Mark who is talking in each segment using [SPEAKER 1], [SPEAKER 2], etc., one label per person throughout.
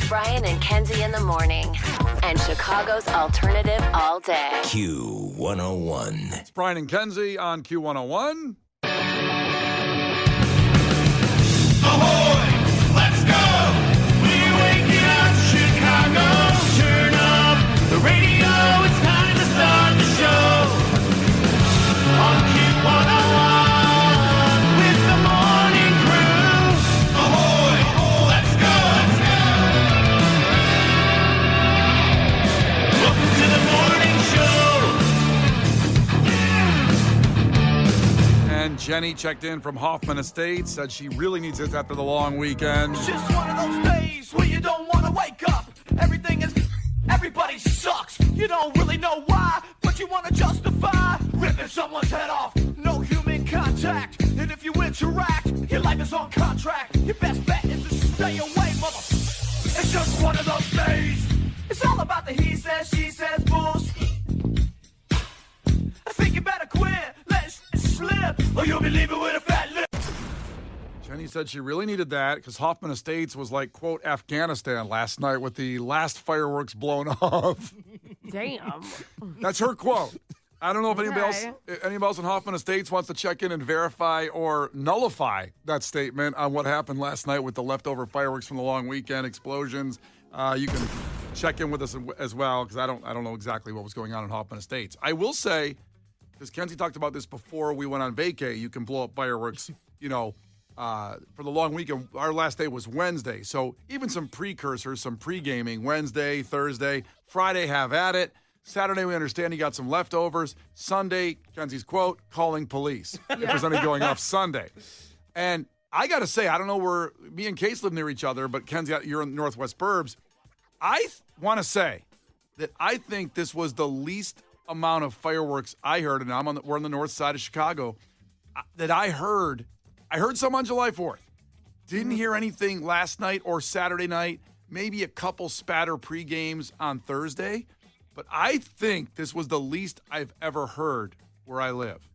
[SPEAKER 1] Brian and Kenzie in the morning. And Chicago's alternative all day.
[SPEAKER 2] Q101.
[SPEAKER 3] It's Brian and Kenzie on Q101.
[SPEAKER 4] Ahoy! Let's go! We're waking up Chicago. Turn up the radio. It's time to start the show. On Q101 with the morning crew. Ahoy! Let's go! Welcome to the morning show.
[SPEAKER 3] And Jenny checked in from Hoffman Estates, said she really needs it after the long weekend.
[SPEAKER 4] It's just one of those days where you don't want to wake up. Everybody sucks. You don't really know why, but you want to justify ripping someone's head off. No human contact, and if you interact, your life is on contract. Your best bet is to stay away, mother. It's just one of those days. It's all about the he says, she says bullshit. I think you better quit, let it slip, or you'll be leaving with a fat lip.
[SPEAKER 3] Jenny said she really needed that because Hoffman Estates was like, quote, Afghanistan last night with the last fireworks blown off.
[SPEAKER 5] Damn.
[SPEAKER 3] That's her quote. I don't know if anybody
[SPEAKER 5] Okay.
[SPEAKER 3] else in Hoffman Estates wants to check in and verify or nullify that statement on what happened last night with the leftover fireworks from the long weekend explosions. You can check in with us as well because I don't know exactly what was going on in Hoffman Estates. I will say, because Kenzie talked about this before we went on vacay, you can blow up fireworks, for the long weekend. Our last day was Wednesday. So even some precursors, some pre-gaming, Wednesday, Thursday, Friday, have at it. Saturday, we understand you got some leftovers. Sunday, Kenzie's quote, calling police. If there's any going off Sunday. And I got to say, I don't know where me and Case live near each other, but Kenzie, you're in the Northwest Burbs. I want to say that I think this was the least amount of fireworks I heard, and we're on the north side of Chicago, that I heard. I heard some on July 4th. Didn't hear anything last night or Saturday night. Maybe a couple spatter pre-games on Thursday. But I think this was the least I've ever heard where I live.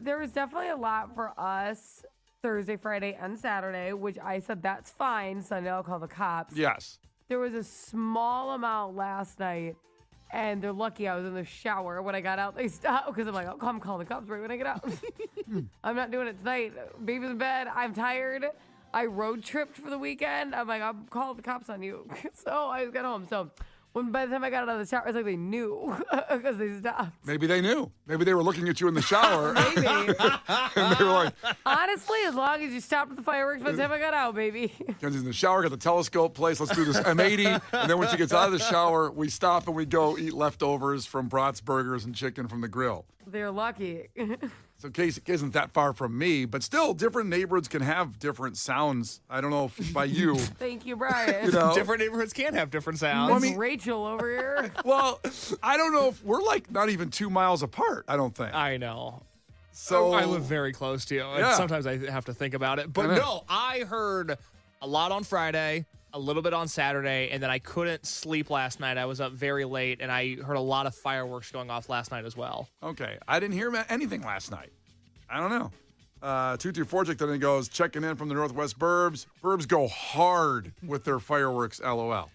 [SPEAKER 5] There was definitely a lot for us Thursday, Friday, and Saturday, which I said that's fine. Sunday, I'll call the cops.
[SPEAKER 3] Yes.
[SPEAKER 5] There was a small amount last night, and they're lucky I was in the shower. When I got out, they stopped because I'm like, oh, I'm calling the cops right when I get out. I'm not doing it tonight. Baby's in bed. I'm tired. I road tripped for the weekend. I'm like, I'll call the cops on you. So I got home. So by the time I got out of the shower, it's like they knew because they stopped.
[SPEAKER 3] Maybe they knew. Maybe they were looking at you in the shower.
[SPEAKER 5] Maybe.
[SPEAKER 3] And they were like,
[SPEAKER 5] Honestly, as long as you stopped at the fireworks by the time I got out, baby.
[SPEAKER 3] Kenzie's in the shower, got the telescope place. Let's do this M80. And then when she gets out of the shower, we stop and we go eat leftovers from Bratz Burgers and chicken from the grill.
[SPEAKER 5] They're lucky.
[SPEAKER 3] So Case isn't that far from me, but still, different neighborhoods can have different sounds. I don't know if by you.
[SPEAKER 5] Thank you, Brian.
[SPEAKER 6] Different neighborhoods can have different sounds.
[SPEAKER 3] Well, I mean-
[SPEAKER 5] Rachel over here.
[SPEAKER 3] Well, I don't know if we're like not even 2 miles apart, I don't think.
[SPEAKER 6] I know.
[SPEAKER 3] So
[SPEAKER 6] I live very close to you. And
[SPEAKER 3] Yeah.
[SPEAKER 6] sometimes I have to think about it. But
[SPEAKER 3] I know.
[SPEAKER 6] no, I heard a lot on Friday, a little bit on Saturday, and then I couldn't sleep last night. I was up very late, and I heard a lot of fireworks going off last night as well.
[SPEAKER 3] Okay. I didn't hear anything last night. I don't know. 224 then goes, checking in from the Northwest Burbs. Burbs go hard with their fireworks, LOL.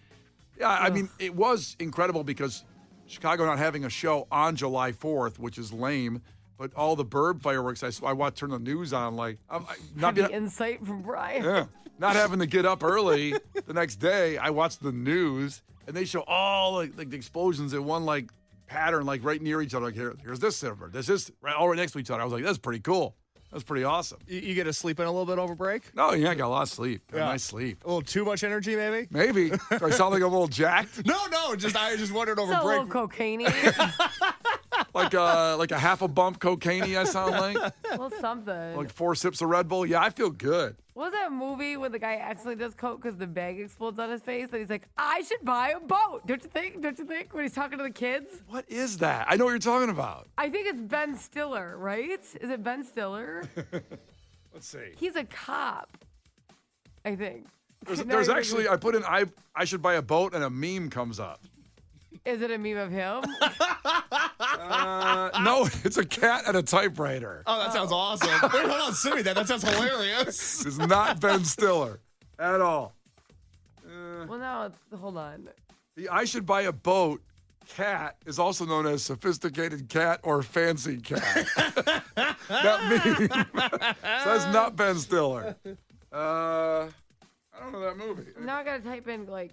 [SPEAKER 3] Yeah, I mean, it was incredible because Chicago not having a show on July 4th, which is lame, but all the Burb fireworks, I watched, turn the news on, like,
[SPEAKER 5] Heavy insight from Brian.
[SPEAKER 3] yeah, not having to get up early the next day. I watched the news, and they show all like the explosions in one like pattern, like right near each other. Like here's this silver, this is all right next to each other. I was like, that's pretty cool. That's pretty awesome.
[SPEAKER 6] You get to sleep in a little bit over break?
[SPEAKER 3] No, yeah, I got a lot of sleep. Got
[SPEAKER 6] Yeah.
[SPEAKER 3] nice sleep.
[SPEAKER 6] A little too much energy, maybe?
[SPEAKER 3] Maybe. Do I sound like a little jacked?
[SPEAKER 6] No, I just wondered over
[SPEAKER 5] It's a
[SPEAKER 6] break.
[SPEAKER 5] little cocaine
[SPEAKER 3] Like a half a bump cocaine I sound like?
[SPEAKER 5] Well, something.
[SPEAKER 3] Like 4 sips of Red Bull? Yeah, I feel good.
[SPEAKER 5] What was that movie when the guy accidentally does coke because the bag explodes on his face? And he's like, I should buy a boat. Don't you think? Don't you think? When he's talking to the kids?
[SPEAKER 3] What is that? I know what you're talking about.
[SPEAKER 5] I think it's Ben Stiller, right? Is it Ben Stiller?
[SPEAKER 3] Let's see.
[SPEAKER 5] He's a cop, I think.
[SPEAKER 3] There's actually, I put in, I should buy a boat, and a meme comes up.
[SPEAKER 5] Is it a meme of him?
[SPEAKER 3] No, it's a cat and a typewriter.
[SPEAKER 6] Oh, that sounds awesome. Wait, hold on, send me that. That sounds hilarious.
[SPEAKER 3] It's not Ben Stiller at all.
[SPEAKER 5] Well, now hold on.
[SPEAKER 3] The I should buy a boat cat is also known as sophisticated cat or fancy cat. Not me. So that's not Ben Stiller. I don't know that movie.
[SPEAKER 5] Now I gotta type in the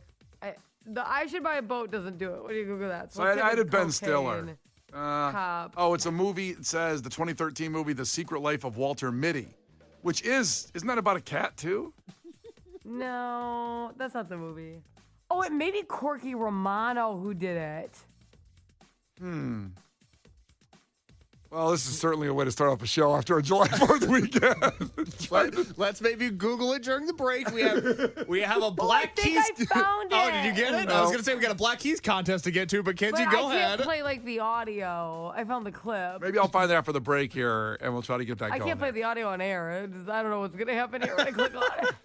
[SPEAKER 5] I should buy a boat doesn't do it. What do you Google that?
[SPEAKER 3] So I did Ben Stiller.
[SPEAKER 5] Cocaine, cop.
[SPEAKER 3] It's a movie. It says the 2013 movie, The Secret Life of Walter Mitty, which isn't that about a cat too?
[SPEAKER 5] No, that's not the movie. Oh, it may be Corky Romano who did it.
[SPEAKER 3] Well, this is certainly a way to start off a show after a July 4th weekend.
[SPEAKER 6] Let's maybe Google it during the break. We have a Black Keys.
[SPEAKER 5] I found
[SPEAKER 6] Oh,
[SPEAKER 5] it.
[SPEAKER 6] did you get it?
[SPEAKER 3] No.
[SPEAKER 6] I was gonna say we got a Black Keys contest to get to, but Kenzie,
[SPEAKER 5] But
[SPEAKER 6] go
[SPEAKER 5] I
[SPEAKER 6] ahead.
[SPEAKER 5] can't play the audio. I found the clip.
[SPEAKER 3] Maybe I'll find that after the break here, and we'll try to get that
[SPEAKER 5] I
[SPEAKER 3] going.
[SPEAKER 5] can't play the audio on air. I don't know what's gonna happen here when I click on it.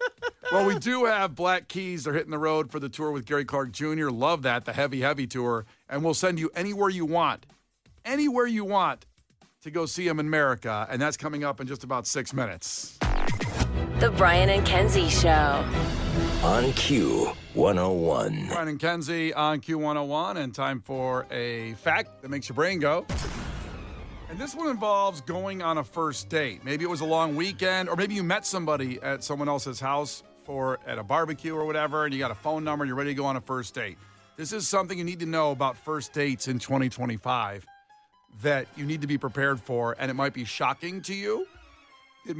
[SPEAKER 3] Well, we do have Black Keys. They're hitting the road for the tour with Gary Clark Jr. Love that, the Heavy tour. And we'll send you anywhere you want to go see them in America. And that's coming up in just about 6 minutes.
[SPEAKER 1] The Brian and Kenzie Show.
[SPEAKER 2] On Q101.
[SPEAKER 3] Brian and Kenzie on Q101, and time for a fact that makes your brain go. And this one involves going on a first date. Maybe it was a long weekend, or maybe you met somebody at someone else's house at a barbecue or whatever, and you got a phone number and you're ready to go on a first date. This is something you need to know about first dates in 2025 that you need to be prepared for, and it might be shocking to you. It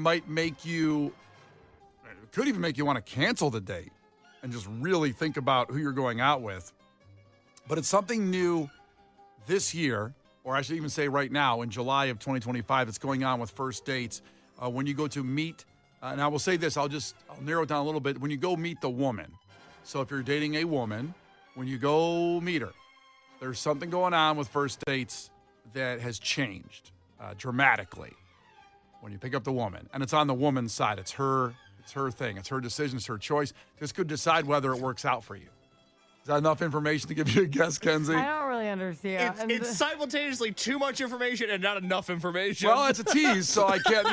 [SPEAKER 3] could even make you want to cancel the date and just really think about who you're going out with. But it's something new this year, or I should even say right now, in July of 2025, that's going on with first dates. When you go to meet, and I will say this, I'll narrow it down a little bit. When you go meet the woman, so if you're dating a woman, when you go meet her, there's something going on with first dates that has changed dramatically when you pick up the woman. And it's on the woman's side. It's her thing. It's her decision. It's her choice. Just could decide whether it works out for you. Is that enough information to give you a guess, Kenzie?
[SPEAKER 5] I don't really understand.
[SPEAKER 6] It's simultaneously too much information and not enough information.
[SPEAKER 3] Well, it's a tease, so I can't,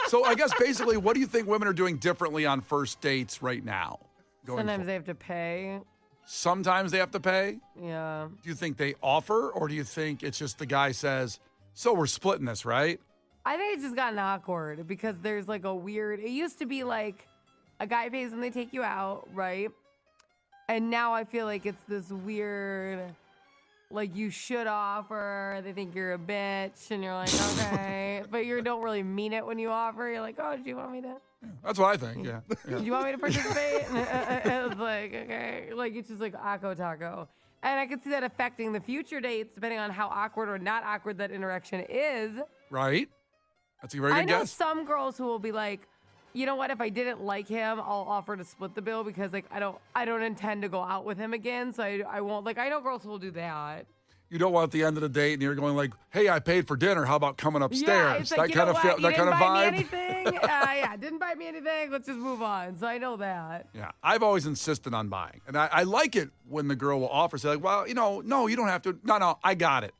[SPEAKER 3] So I guess basically, what do you think women are doing differently on first dates right now?
[SPEAKER 5] Sometimes they have to pay.
[SPEAKER 3] Sometimes they have to pay?
[SPEAKER 5] Yeah.
[SPEAKER 3] Do you think they offer, or do you think it's just the guy says, so we're splitting this, right?
[SPEAKER 5] I think it's just gotten awkward because there's like a weird, it used to be like a guy pays when they take you out, right? And now I feel like it's this weird, like you should offer. They think you're a bitch, and you're like, okay, but you don't really mean it when you offer. You're like, oh, do you want me to?
[SPEAKER 3] That's what I think. Yeah.
[SPEAKER 5] Do you want me to participate? And it's like, okay, like it's just like ako taco. And I could see that affecting the future dates depending on how awkward or not awkward that interaction is.
[SPEAKER 3] Right. That's a very good
[SPEAKER 5] I know
[SPEAKER 3] guess.
[SPEAKER 5] some girls who will be like, you know what? If I didn't like him, I'll offer to split the bill because like I don't intend to go out with him again, so I won't. Like I know girls who will do that.
[SPEAKER 3] You don't want at the end of the date and you're going like, hey, I paid for dinner. How about coming upstairs?
[SPEAKER 5] Yeah, it's like,
[SPEAKER 3] that kind of
[SPEAKER 5] what?
[SPEAKER 3] that kind of vibe.
[SPEAKER 5] Me anything? Yeah, didn't buy me anything. Let's just move on. So I know that.
[SPEAKER 3] Yeah, I've always insisted on buying, and I like it when the girl will offer. Say like, well, no, you don't have to. No, I got it.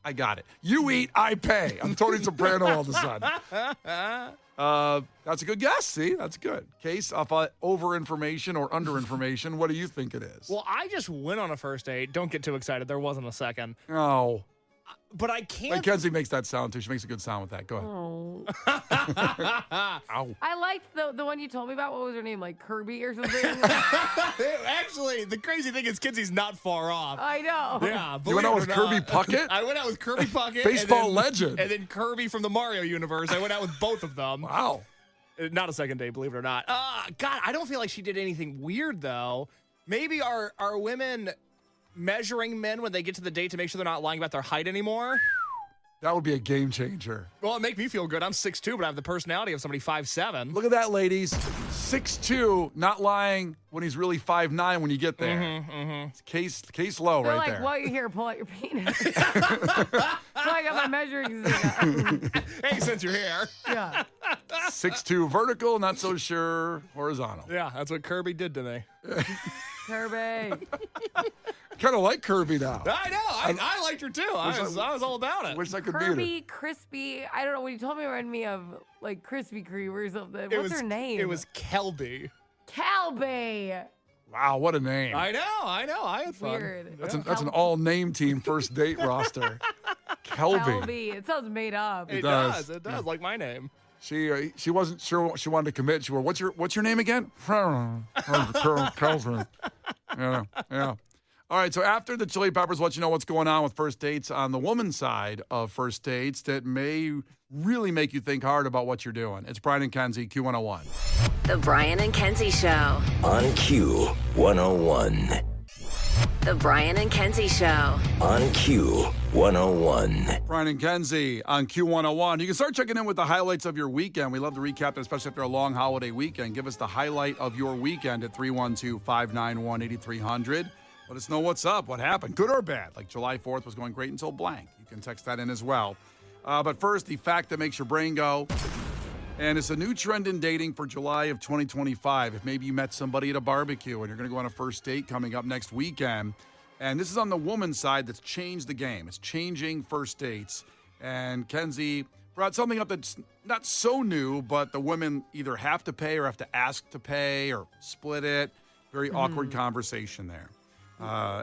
[SPEAKER 3] You eat, I pay. I'm Tony Soprano all of a sudden. That's a good guess. See, that's good. Case of over information or under information. What do you think it is?
[SPEAKER 6] Well, I just went on a first date. Don't get too excited. There wasn't a second.
[SPEAKER 3] Oh.
[SPEAKER 6] But I can't.
[SPEAKER 3] Like Kenzie makes that sound too. She makes a good sound with that. Go ahead.
[SPEAKER 5] Oh.
[SPEAKER 3] Ow.
[SPEAKER 5] I liked the one you told me about. What was her name? Like Kirby or something?
[SPEAKER 6] Actually, the crazy thing is Kenzie's not far off.
[SPEAKER 5] I know.
[SPEAKER 6] Yeah.
[SPEAKER 3] You went out with
[SPEAKER 6] believe it or
[SPEAKER 3] Kirby
[SPEAKER 6] not.
[SPEAKER 3] Puckett?
[SPEAKER 6] I went out with Kirby Puckett.
[SPEAKER 3] Baseball
[SPEAKER 6] and then,
[SPEAKER 3] legend.
[SPEAKER 6] And then Kirby from the Mario universe. I went out with both of them.
[SPEAKER 3] Wow.
[SPEAKER 6] Not a second date, believe it or not. God, I don't feel like she did anything weird, though. Maybe are women measuring men when they get to the date to make sure they're not lying about their height anymore?
[SPEAKER 3] That would be a game changer.
[SPEAKER 6] Well, it'd make me feel good. I'm 6'2", but I have the personality of somebody 5'7".
[SPEAKER 3] Look at that, ladies. 6'2", not lying when he's really 5'9" when you get there. It's case low
[SPEAKER 5] They're
[SPEAKER 3] right
[SPEAKER 5] like,
[SPEAKER 3] there.
[SPEAKER 5] while you're here, pull out your penis. So I got my measuring stick.
[SPEAKER 6] Hey, since you're here.
[SPEAKER 5] Yeah.
[SPEAKER 3] 6'2" vertical, not so sure horizontal.
[SPEAKER 6] Yeah, that's what Kirby did to me.
[SPEAKER 5] Kirby.
[SPEAKER 3] Kind of like Kirby now.
[SPEAKER 6] I know. I liked her, too. I was all about it.
[SPEAKER 3] Wish I could beat her.
[SPEAKER 5] Kirby, crispy. I don't know. When you told me, it reminded me of like Krispy Kreme or something. What's her name?
[SPEAKER 6] It was Kelby.
[SPEAKER 5] Calby.
[SPEAKER 3] Wow, what a name.
[SPEAKER 6] I know. I had fun.
[SPEAKER 5] Weird.
[SPEAKER 3] That's an all-name team first date roster. Kelby.
[SPEAKER 5] Kelby. It sounds made up.
[SPEAKER 6] It
[SPEAKER 3] does.
[SPEAKER 6] does. It does. Like my name.
[SPEAKER 3] She wasn't sure what she wanted to commit. She went, what's your name again? Kelvin. Yeah. All right, so after the Chili Peppers let you know what's going on with first dates on the woman's side of first dates that may really make you think hard about what you're doing. It's Brian and Kenzie, Q101.
[SPEAKER 1] The Brian and Kenzie Show.
[SPEAKER 2] On Q101.
[SPEAKER 1] The Brian and Kenzie Show.
[SPEAKER 2] On Q101.
[SPEAKER 3] Brian and Kenzie on Q101. You can start checking in with the highlights of your weekend. We love to recap it, especially after a long holiday weekend. Give us the highlight of your weekend at 312-591-8300. Let us know what's up, what happened, good or bad. Like July 4th was going great until blank. You can text that in as well. But first, the fact that makes your brain go. And it's a new trend in dating for July of 2025. If maybe you met somebody at a barbecue and you're going to go on a first date coming up next weekend. And this is on the woman's side that's changed the game. It's changing first dates. And Kenzie brought something up that's not so new, but the women either have to pay or have to ask to pay or split it. Very awkward conversation there.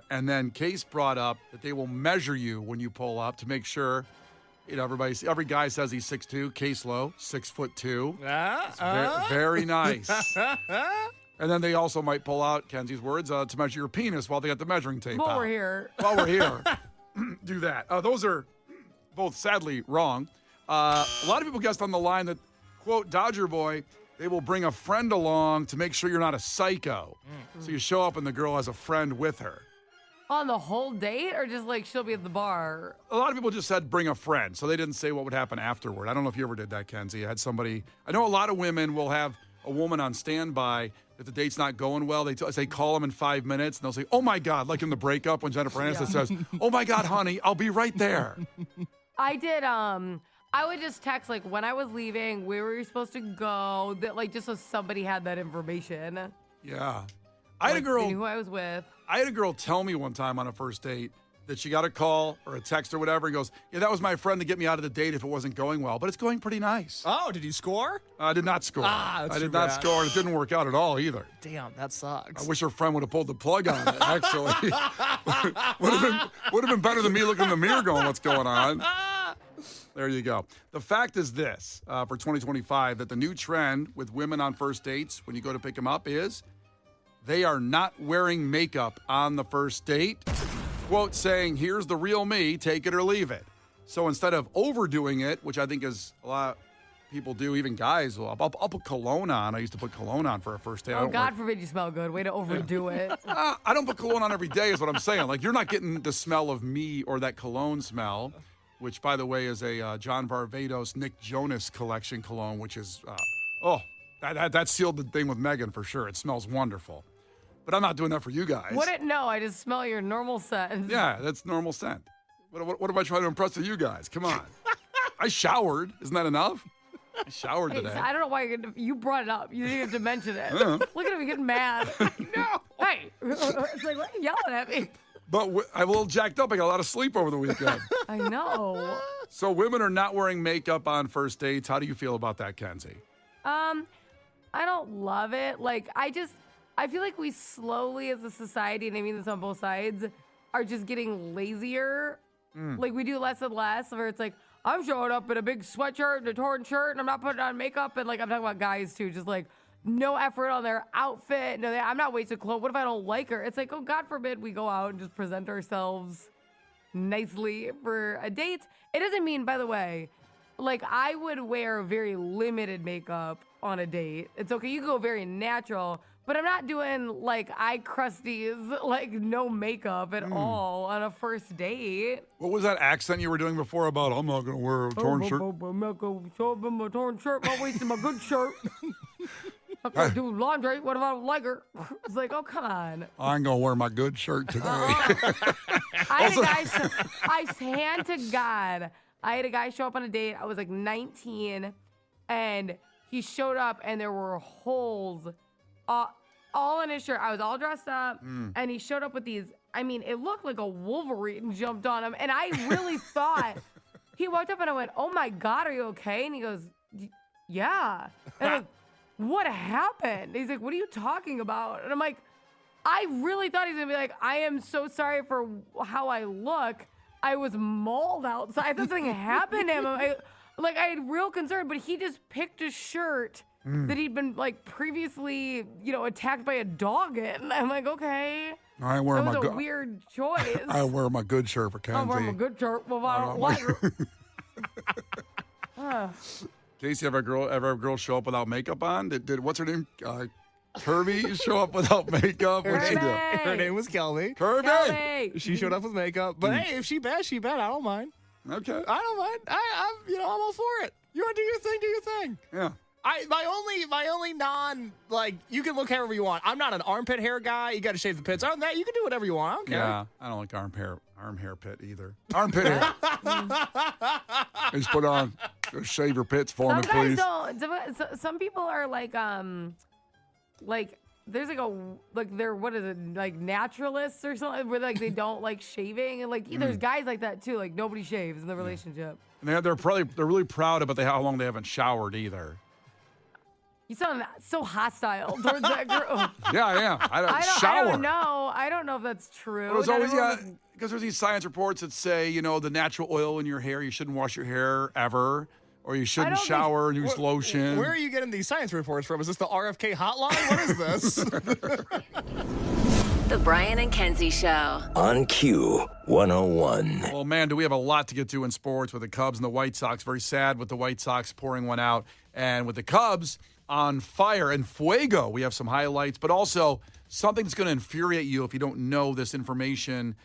[SPEAKER 3] And then Case brought up that they will measure you when you pull up to make sure, every guy says he's 6'2", Case low, 6'2". Very nice. And then they also might pull out, Kenzie's words, to measure your penis while they got the measuring tape out.
[SPEAKER 5] While we're here.
[SPEAKER 3] Do that. Those are both sadly wrong. A lot of people guessed on the line that, quote, Dodger Boy, they will bring a friend along to make sure you're not a psycho. So you show up and the girl has a friend with her.
[SPEAKER 5] On the whole date, or just like she'll be at the bar?
[SPEAKER 3] A lot of people just said bring a friend, so they didn't say what would happen afterward. I don't know if you ever did that, Kenzie. I know a lot of women will have a woman on standby if the date's not going well. They call them in 5 minutes, and they'll say, oh my God, like in the breakup when Jennifer Aniston says, oh my God, honey, I'll be right there.
[SPEAKER 5] I did, I would just text, like, when I was leaving, where were you supposed to go, that, like, just so somebody had that information.
[SPEAKER 3] Yeah. I had a girl.
[SPEAKER 5] They knew who I was with.
[SPEAKER 3] I had a girl tell me one time on a first date that she got a call or a text or whatever and goes, yeah, that was my friend to get me out of the date if it wasn't going well, but it's going pretty nice.
[SPEAKER 6] Oh, did you score?
[SPEAKER 3] I did not score. I did not score, and it didn't work out at all either.
[SPEAKER 6] Damn, that sucks.
[SPEAKER 3] I wish her friend would have pulled the plug on it, actually. would have been better than me looking in the mirror going, what's going on? There you go. The fact is this, for 2025, that the new trend with women on first dates, when you go to pick them up, is they are not wearing makeup on the first date. Quote saying, here's the real me, take it or leave it. So instead of overdoing it, which I think is a lot of people do, even guys, I'll put cologne on. I used to put cologne on for a first date.
[SPEAKER 5] Oh, God forbid you smell good. Way to overdo it.
[SPEAKER 3] I don't put cologne on every day is what I'm saying. Like, you're not getting the smell of me or that cologne smell, which, by the way, is a John Varvatos, Nick Jonas collection cologne, which is, that sealed the thing with Megan for sure. It smells wonderful. But I'm not doing that for you guys.
[SPEAKER 5] No, I just smell your normal scent.
[SPEAKER 3] Yeah, that's normal scent. What am I trying to impress with you guys? Come on. I showered. Isn't that enough? I showered today.
[SPEAKER 5] I don't know why you brought it up. You didn't have to mention it. Look at him getting mad.
[SPEAKER 3] No.
[SPEAKER 5] Hey. It's like, why are you yelling at me?
[SPEAKER 3] But I'm a little jacked up. I got a lot of sleep over the weekend.
[SPEAKER 5] I know.
[SPEAKER 3] So women are not wearing makeup on first dates. How do you feel about that, Kenzie?
[SPEAKER 5] I don't love it. Like, I feel like we slowly as a society, and I mean this on both sides, are just getting lazier. Like, we do less and less, where it's like, I'm showing up in a big sweatshirt and a torn shirt, and I'm not putting on makeup. And, like, I'm talking about guys, too, just, like, no effort on their outfit. No, I'm not wasting clothes. What if I don't like her? It's like, oh, God forbid we go out and just present ourselves nicely for a date. It doesn't mean, by the way, like, I would wear very limited makeup on a date. It's okay. You go very natural. But I'm not doing, like, eye crusties, like, no makeup at all on a first date.
[SPEAKER 3] What was that accent you were doing before about, I'm not going to wear a torn shirt?
[SPEAKER 5] I'm not going to show up in my torn shirt. I'm wasting my good shirt. I'm going to do laundry. What if I don't like her? It's like, oh, come on.
[SPEAKER 3] I ain't going to wear my good shirt today.
[SPEAKER 5] I hand to God, I had a guy show up on a date. I was, like, 19, and he showed up, and there were holes all in his shirt. I was all dressed up, and he showed up with these. I mean, it looked like a Wolverine jumped on him, and I really thought he walked up, and I went, "Oh my God, are you okay?" And he goes, "Yeah." And I'm like, "What happened?" He's like, "What are you talking about?" And I'm like, I really thought he was going to be like, I am so sorry for how I look. I was mauled outside. This thing happened to him. I had real concern, but he just picked a shirt that he'd been like previously, attacked by a dog in. I'm like, okay.
[SPEAKER 3] I wear
[SPEAKER 5] That
[SPEAKER 3] my
[SPEAKER 5] was a weird choice.
[SPEAKER 3] I wear my good shirt for Kenzie.
[SPEAKER 5] I wear my good shirt. Well, I don't like it.
[SPEAKER 3] Casey, ever a girl show up without makeup on? Did what's her name? Kirby show up without makeup? What'd she do?
[SPEAKER 6] Her name was Kelby.
[SPEAKER 3] Kirby!
[SPEAKER 5] Kelly.
[SPEAKER 6] She showed up with makeup. But hey, if she bad, she bad. I don't mind.
[SPEAKER 3] Okay.
[SPEAKER 6] I don't mind. I'm all for it. You want to do your thing, do your thing.
[SPEAKER 3] Yeah.
[SPEAKER 6] My only you can look however you want. I'm not an armpit hair guy. You got to shave the pits. Other than that, you can do whatever you want. I don't care.
[SPEAKER 3] Yeah, I don't like arm hair pit either. Armpit hair. Just put on, shave your pits for me,
[SPEAKER 5] Some guys
[SPEAKER 3] please.
[SPEAKER 5] don't. Some people are like there's they're what is it, like naturalists or something, where like they don't like shaving, and there's guys like that too, like nobody shaves in the relationship.
[SPEAKER 3] And they're really proud about how long they haven't showered either.
[SPEAKER 5] You sound so hostile towards that group.
[SPEAKER 3] Yeah, I am. I don't shower.
[SPEAKER 5] I don't know if that's true.
[SPEAKER 3] There's
[SPEAKER 5] Not
[SPEAKER 3] always,
[SPEAKER 5] everyone
[SPEAKER 3] yeah,
[SPEAKER 5] is-
[SPEAKER 3] because there's these science reports that say, the natural oil in your hair, you shouldn't wash your hair ever, or you shouldn't
[SPEAKER 5] don't
[SPEAKER 3] shower and use lotion.
[SPEAKER 6] Where are you getting these science reports from? Is this the RFK hotline? What is this?
[SPEAKER 1] The Brian and Kenzie Show.
[SPEAKER 2] On Q 101.
[SPEAKER 3] Well, man, do we have a lot to get to in sports with the Cubs and the White Sox. Very sad with the White Sox pouring one out. And with the Cubs on fire and fuego, we have some highlights, but also something that's going to infuriate you if you don't know this information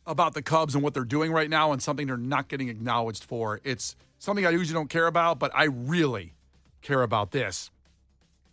[SPEAKER 3] about the Cubs and what they're doing right now, and something they're not getting acknowledged for. It's something I usually don't care about, but I really care about this.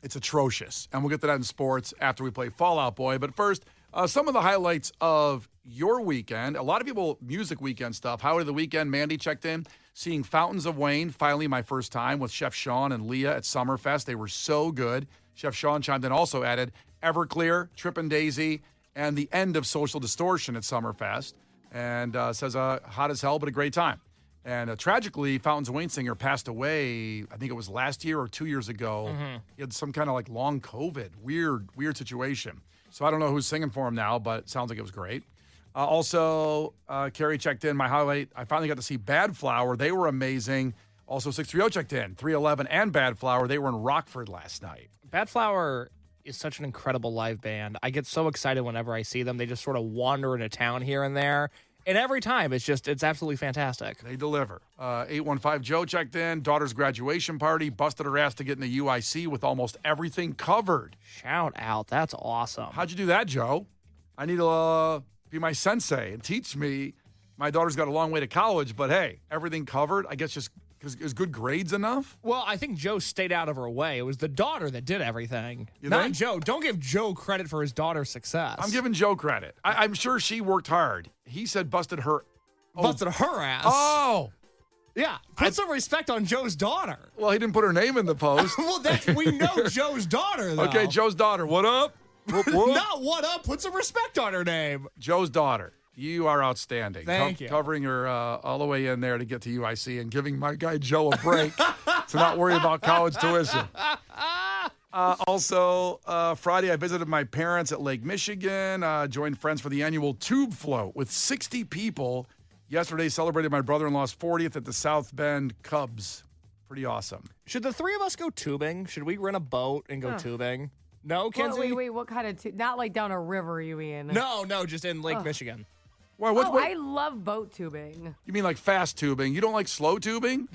[SPEAKER 3] It's atrocious. And we'll get to that in sports after we play Fall Out Boy. But first, some of the highlights of your weekend. A lot of people, music weekend stuff. Highlight of the weekend, Mandy checked in. Seeing Fountains of Wayne, finally my first time with Chef Sean and Leah at Summerfest. They were so good. Chef Sean chimed in, also added Everclear, Trippin' Daisy, and the end of Social Distortion at Summerfest. And says, hot as hell, but a great time. And tragically, Fountains of Wayne singer passed away, I think it was last year or 2 years ago. Mm-hmm. He had some kind of long COVID. Weird situation. So I don't know who's singing for him now, but it sounds like it was great. Also, Carrie checked in. My highlight, I finally got to see Bad Flower. They were amazing. Also, 630 checked in. 311 and Bad Flower. They were in Rockford last night.
[SPEAKER 6] Bad Flower is such an incredible live band. I get so excited whenever I see them. They just sort of wander into town here and there. And every time, it's absolutely fantastic.
[SPEAKER 3] They deliver. 815 Joe checked in. Daughter's graduation party. Busted her ass to get in the UIC with almost everything covered.
[SPEAKER 6] Shout out. That's awesome.
[SPEAKER 3] How'd you do that, Joe? I need to be my sensei and teach me. My daughter's got a long way to college, but hey, everything covered. I guess just because is good grades enough?
[SPEAKER 6] Well, I think Joe stayed out of her way. It was the daughter that did everything.
[SPEAKER 3] You
[SPEAKER 6] Not
[SPEAKER 3] think?
[SPEAKER 6] Joe. Don't give Joe credit for his daughter's success.
[SPEAKER 3] I'm giving Joe credit. I'm sure she worked hard. He said busted her.
[SPEAKER 6] Busted her ass.
[SPEAKER 3] Oh.
[SPEAKER 6] Yeah. Put some respect on Joe's daughter.
[SPEAKER 3] Well, he didn't put her name in the post.
[SPEAKER 6] Well, we know Joe's daughter, though.
[SPEAKER 3] Okay, Joe's daughter. What up? Whoop, whoop.
[SPEAKER 6] Not what up. Put some respect on her name.
[SPEAKER 3] Joe's daughter. You are outstanding.
[SPEAKER 6] Thank you.
[SPEAKER 3] Covering her all the way in there to get to UIC and giving my guy Joe a break to not worry about college tuition. Also, Friday, I visited my parents at Lake Michigan, joined friends for the annual tube float with 60 people. Yesterday, celebrated my brother-in-law's 40th at the South Bend Cubs. Pretty awesome.
[SPEAKER 6] Should the three of us go tubing? Should we rent a boat and go tubing? No, Kenzie?
[SPEAKER 5] Wait, what kind of not like down a river, you mean?
[SPEAKER 6] No, just in Lake Michigan.
[SPEAKER 3] Why,
[SPEAKER 5] I love boat tubing.
[SPEAKER 3] You mean like fast tubing? You don't like slow tubing?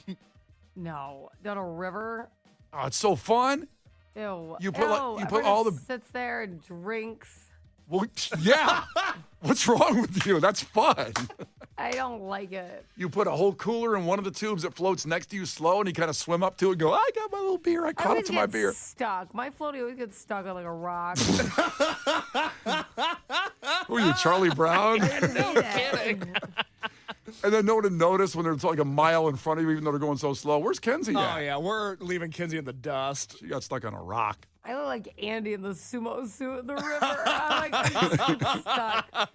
[SPEAKER 5] No, down a river.
[SPEAKER 3] Oh, it's so fun.
[SPEAKER 5] Ew.
[SPEAKER 3] You put
[SPEAKER 5] Everyone
[SPEAKER 3] all the.
[SPEAKER 5] sits there and drinks.
[SPEAKER 3] Well, yeah. What's wrong with you? That's fun.
[SPEAKER 5] I don't like it.
[SPEAKER 3] You put a whole cooler in one of the tubes that floats next to you slow, and you kind of swim up to it and go, I got my little beer. I caught up to my beer.
[SPEAKER 5] Stuck. My floaty always gets stuck on like a rock.
[SPEAKER 3] Who are you, Charlie Brown?
[SPEAKER 5] No kidding.
[SPEAKER 3] And then no one would notice when they're like a mile in front of you, even though they're going so slow. Where's Kenzie at?
[SPEAKER 6] Oh, yeah. We're leaving Kenzie in the dust.
[SPEAKER 3] She got stuck on a rock.
[SPEAKER 5] I look like Andy in the sumo suit in the river. I'm stuck.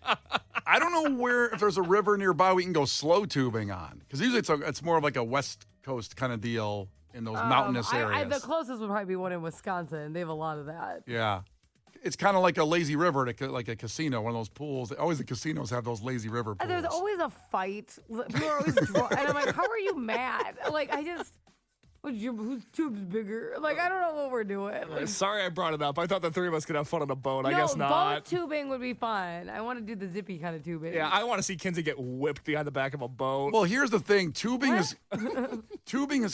[SPEAKER 3] I don't know if there's a river nearby we can go slow tubing on. Because usually it's more of like a West Coast kind of deal in those mountainous areas.
[SPEAKER 5] The closest would probably be one in Wisconsin. They have a lot of that.
[SPEAKER 3] Yeah. It's kind of like a lazy river, like a casino, one of those pools. Always the casinos have those lazy river pools.
[SPEAKER 5] There's always a fight. People are always drunk. And I'm like, how are you mad? Like, whose tube's bigger? Like, I don't know what we're doing. Like,
[SPEAKER 6] Sorry I brought it up. I thought the three of us could have fun on a boat. I
[SPEAKER 5] no,
[SPEAKER 6] guess not.
[SPEAKER 5] boat tubing would be fun. I want to do the zippy kind of tubing.
[SPEAKER 6] Yeah, I want to see Kenzie get whipped behind the back of a boat.
[SPEAKER 3] Well, here's the thing. Tubing has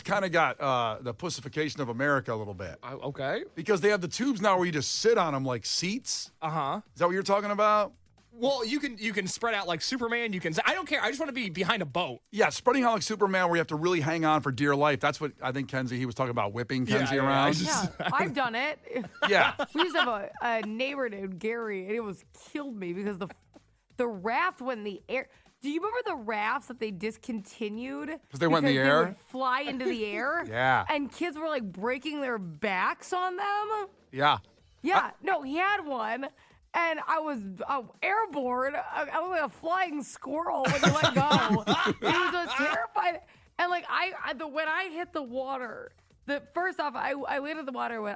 [SPEAKER 3] kind of got the pussification of America a little bit.
[SPEAKER 6] Okay.
[SPEAKER 3] Because they have the tubes now where you just sit on them like seats.
[SPEAKER 6] Uh-huh.
[SPEAKER 3] Is that what you're talking about?
[SPEAKER 6] Well, you can spread out like Superman. I don't care. I just want to be behind a boat.
[SPEAKER 3] Yeah, spreading out like Superman where you have to really hang on for dear life. That's what I think he was talking about, whipping Kenzie around.
[SPEAKER 5] Yeah, I've done it.
[SPEAKER 3] Yeah.
[SPEAKER 5] We used to have a neighbor named Gary, and it was killed me because the raft went in the air. Do you remember the rafts that they discontinued?
[SPEAKER 3] Because they went in the air?
[SPEAKER 5] They would fly into the air?
[SPEAKER 3] Yeah.
[SPEAKER 5] And kids were like breaking their backs on them?
[SPEAKER 3] Yeah.
[SPEAKER 5] Yeah. No, he had one. And I was airborne. I was like a flying squirrel when you let go. It was just terrified. And like when I hit the water, first off, I landed in the water when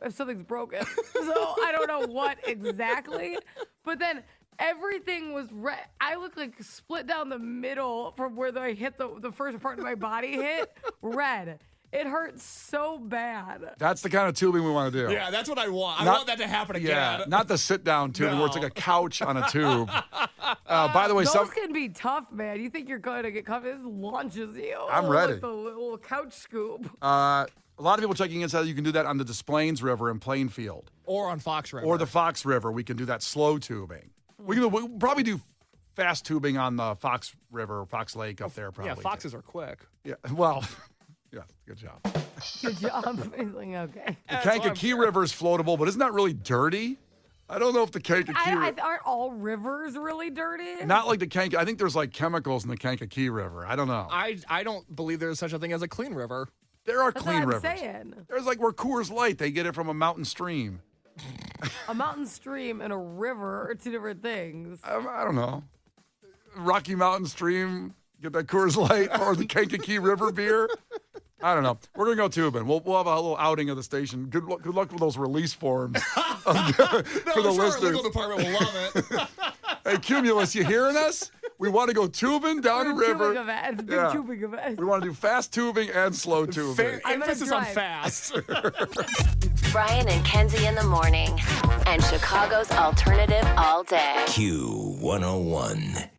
[SPEAKER 5] something's broken. So I don't know what exactly. But then everything was red. I looked like split down the middle from where I hit the first part of my body hit. Red. It hurts so bad.
[SPEAKER 3] That's the kind of tubing we want to do.
[SPEAKER 6] Yeah, that's what I want. I want that to happen again.
[SPEAKER 3] Yeah, not the sit-down tubing where it's like a couch on a tube. By the way,
[SPEAKER 5] those can be tough, man. You think you're going to get covered, it launches you.
[SPEAKER 3] I'm ready.
[SPEAKER 5] Like the little couch scoop.
[SPEAKER 3] A lot of people checking in said you can do that on the Des Plaines River in Plainfield.
[SPEAKER 6] Or on Fox River.
[SPEAKER 3] Or the Fox River. We can do that slow tubing. We'll probably do fast tubing on the Fox River, Fox Lake up there probably.
[SPEAKER 6] Yeah, foxes are quick.
[SPEAKER 3] Yeah, well... Yeah, good job.
[SPEAKER 5] Good job. Okay.
[SPEAKER 3] The Kankakee River is floatable, but isn't that really dirty? I don't know if the Kankakee River...
[SPEAKER 5] Aren't all rivers really dirty?
[SPEAKER 3] Not like the Kankakee. I think there's like chemicals in the Kankakee River. I don't know.
[SPEAKER 6] I don't believe there's such a thing as a clean river.
[SPEAKER 3] There are
[SPEAKER 5] That's
[SPEAKER 3] clean
[SPEAKER 5] what I'm
[SPEAKER 3] rivers.
[SPEAKER 5] saying.
[SPEAKER 3] There's like where Coors Light, they get it from a mountain stream.
[SPEAKER 5] A mountain stream and a river are two different things.
[SPEAKER 3] I don't know. Rocky Mountain Stream, get that Coors Light or the Kankakee River beer. I don't know. We're gonna go tubing. We'll have a little outing of the station. Good luck with those release forms for the listeners.
[SPEAKER 6] Our legal department will love it.
[SPEAKER 3] Hey, Cumulus, you hearing us? We want to go tubing down the river.
[SPEAKER 5] Tubing event. It's a big
[SPEAKER 3] Yeah.
[SPEAKER 5] tubing event.
[SPEAKER 3] We want to do fast tubing and slow tubing.
[SPEAKER 6] Fair
[SPEAKER 5] I'm gonna
[SPEAKER 6] emphasis on
[SPEAKER 5] drive.
[SPEAKER 6] fast.
[SPEAKER 1] Brian and Kenzie in the morning. And Chicago's alternative all day.
[SPEAKER 2] Q101.